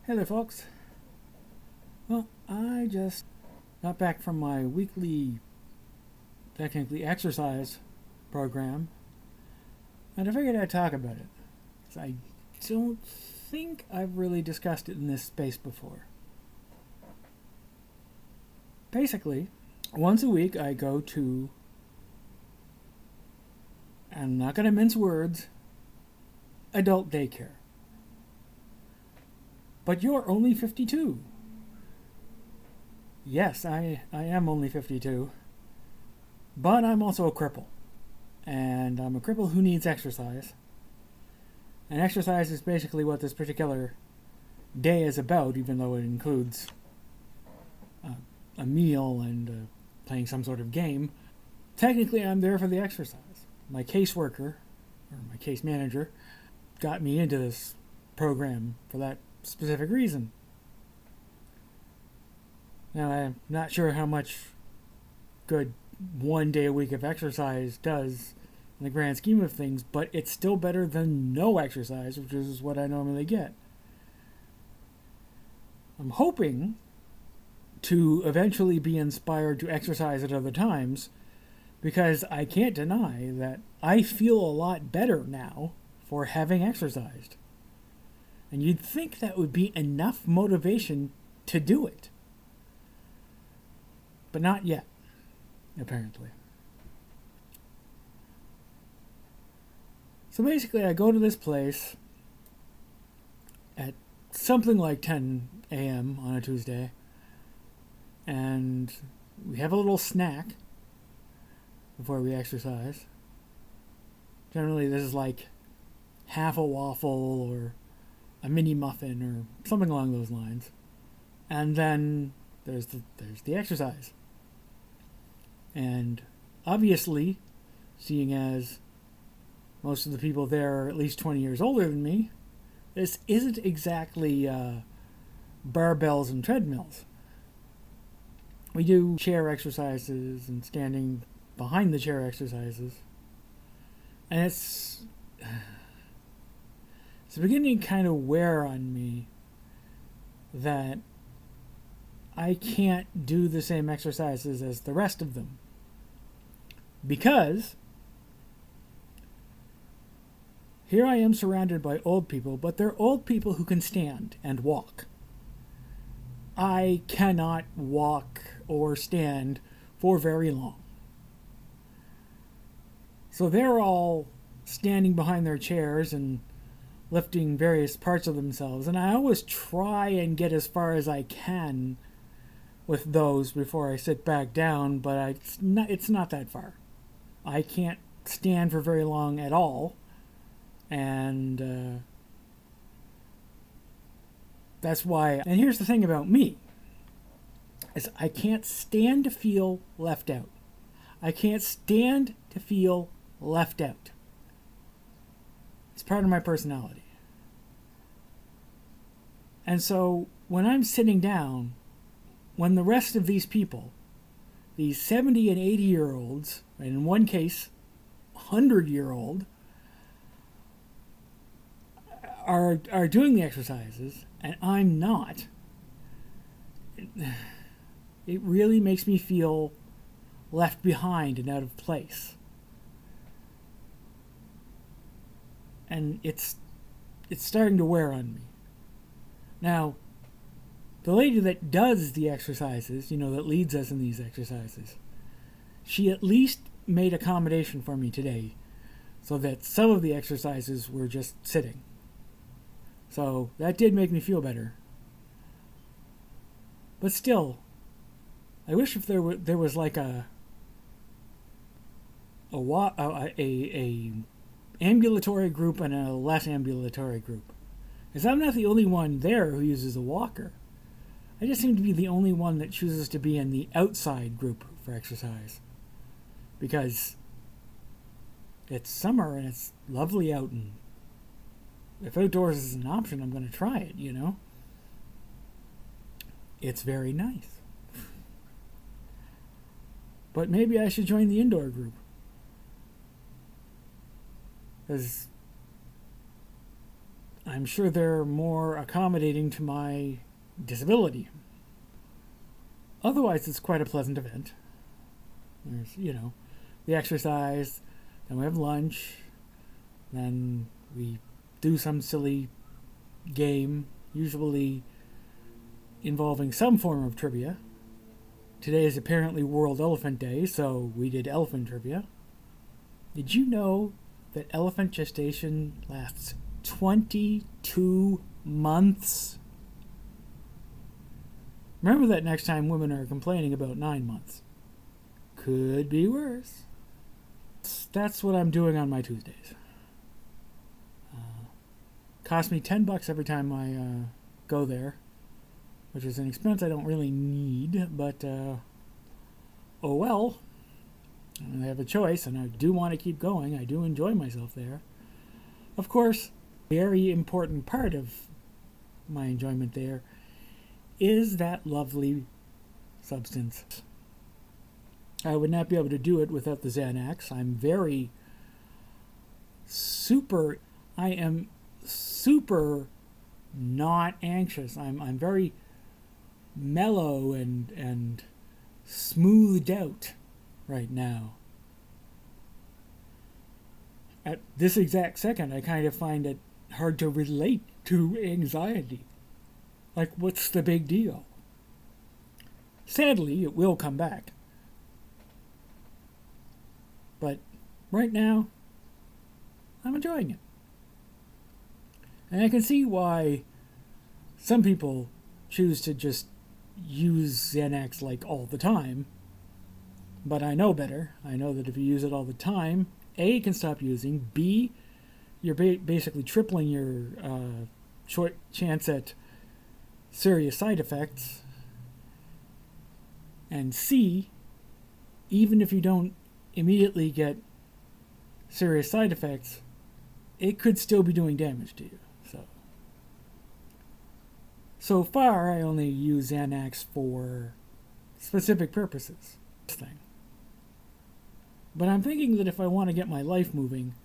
Hey there, folks. Well, I just got back from my weekly, technically, exercise program, and I figured I'd talk about it. 'Cause I don't think I've really discussed it in this space before. Basically, once a week I go to, I'm not going to mince words, adult daycare. But you're only 52. Yes, I am only 52. But I'm also a cripple. And I'm a cripple who needs exercise. And exercise is basically what this particular day is about, even though it includes a meal and playing some sort of game. Technically, I'm there for the exercise. My caseworker, or my case manager, got me into this program for that specific reason. Now, I'm not sure how much good 1 day a week of exercise does in the grand scheme of things, but it's still better than no exercise, which is what I normally get. I'm hoping to eventually be inspired to exercise at other times, because I can't deny that I feel a lot better now for having exercised. And you'd think that would be enough motivation to do it. But not yet, apparently. So basically, I go to this place at something like 10 a.m. on a Tuesday, and we have a little snack before we exercise. Generally, this is like half a waffle or a mini muffin or something along those lines. And then there's the exercise. And obviously, seeing as most of the people there are at least 20 years older than me, this isn't exactly barbells and treadmills. We do chair exercises and standing behind the chair exercises. And it's beginning to kind of wear on me that I can't do the same exercises as the rest of them. Because here I am surrounded by old people, but they're old people who can stand and walk. I cannot walk or stand for very long. So they're all standing behind their chairs and lifting various parts of themselves, and I always try and get as far as I can with those before I sit back down, but it's not that far. I can't stand for very long at all, and that's why. And here's the thing about me, is I can't stand to feel left out. I can't stand to feel left out. It's part of my personality. And so when I'm sitting down, when the rest of these people, these 70 and 80-year-olds, and in one case, 100-year-old, are doing the exercises, and I'm not, it really makes me feel left behind and out of place. And it's starting to wear on me. Now, the lady that does the exercises, that leads us in these exercises, she at least made accommodation for me today so that some of the exercises were just sitting. So that did make me feel better. But still, I wish if there was like a ambulatory group and a less ambulatory group. Because I'm not the only one there who uses a walker. I just seem to be the only one that chooses to be in the outside group for exercise. Because it's summer and it's lovely out, and if outdoors is an option, I'm going to try it, It's very nice. But maybe I should join the indoor group. Because I'm sure they're more accommodating to my disability. Otherwise, it's quite a pleasant event. There's, the exercise, then we have lunch, then we do some silly game, usually involving some form of trivia. Today is apparently World Elephant Day, so we did elephant trivia. Did you know that elephant gestation lasts 22 months? Remember that next time women are complaining about 9 months. Could be worse. That's what I'm doing on my Tuesdays. Cost me $10 every time I go there, which is an expense I don't really need, but oh well. I have a choice, and I do want to keep going. I do enjoy myself there. Of course, a very important part of my enjoyment there is that lovely substance. I would not be able to do it without the Xanax. I am super not anxious. I'm very mellow and smoothed out right now. At this exact second, I kind of find it hard to relate to anxiety. Like, what's the big deal? Sadly, it will come back. But right now, I'm enjoying it. And I can see why some people choose to just use Xanax like all the time. But I know better. I know that if you use it all the time, A, it can stop using. B, you're basically tripling your chance at serious side effects. And C, even if you don't immediately get serious side effects, it could still be doing damage to you. So far, I only use Xanax for specific purposes. But I'm thinking that if I want to get my life moving,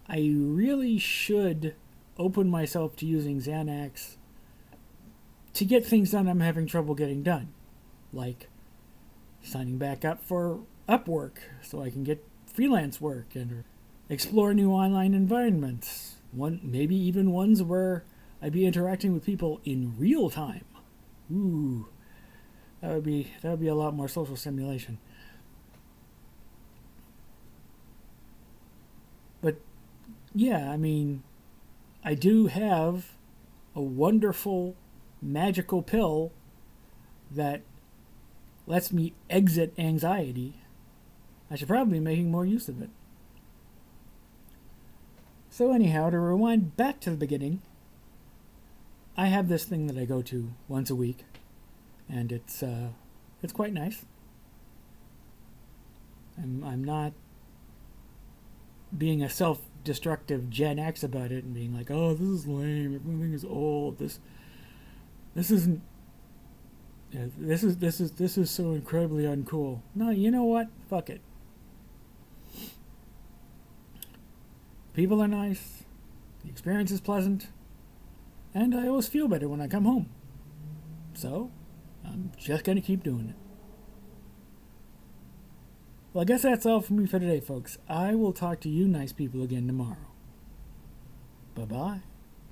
I really should open myself to using Xanax to get things done I'm having trouble getting done. Like signing back up for Upwork so I can get freelance work and explore new online environments. Maybe even ones where I'd be interacting with people in real time. Ooh, that would be a lot more social stimulation. But yeah, I mean, I do have a wonderful magical pill that lets me exit anxiety. I should probably be making more use of it. So anyhow, to rewind back to the beginning, I have this thing that I go to once a week, and it's quite nice. I'm not being a self-destructive Gen X about it and being like, oh, this is lame, everything is old, this isn't. Yeah, this is so incredibly uncool. No, you know what? Fuck it. People are nice. The experience is pleasant. And I always feel better when I come home. So, I'm just going to keep doing it. Well, I guess that's all for me for today, folks. I will talk to you nice people again tomorrow. Bye-bye.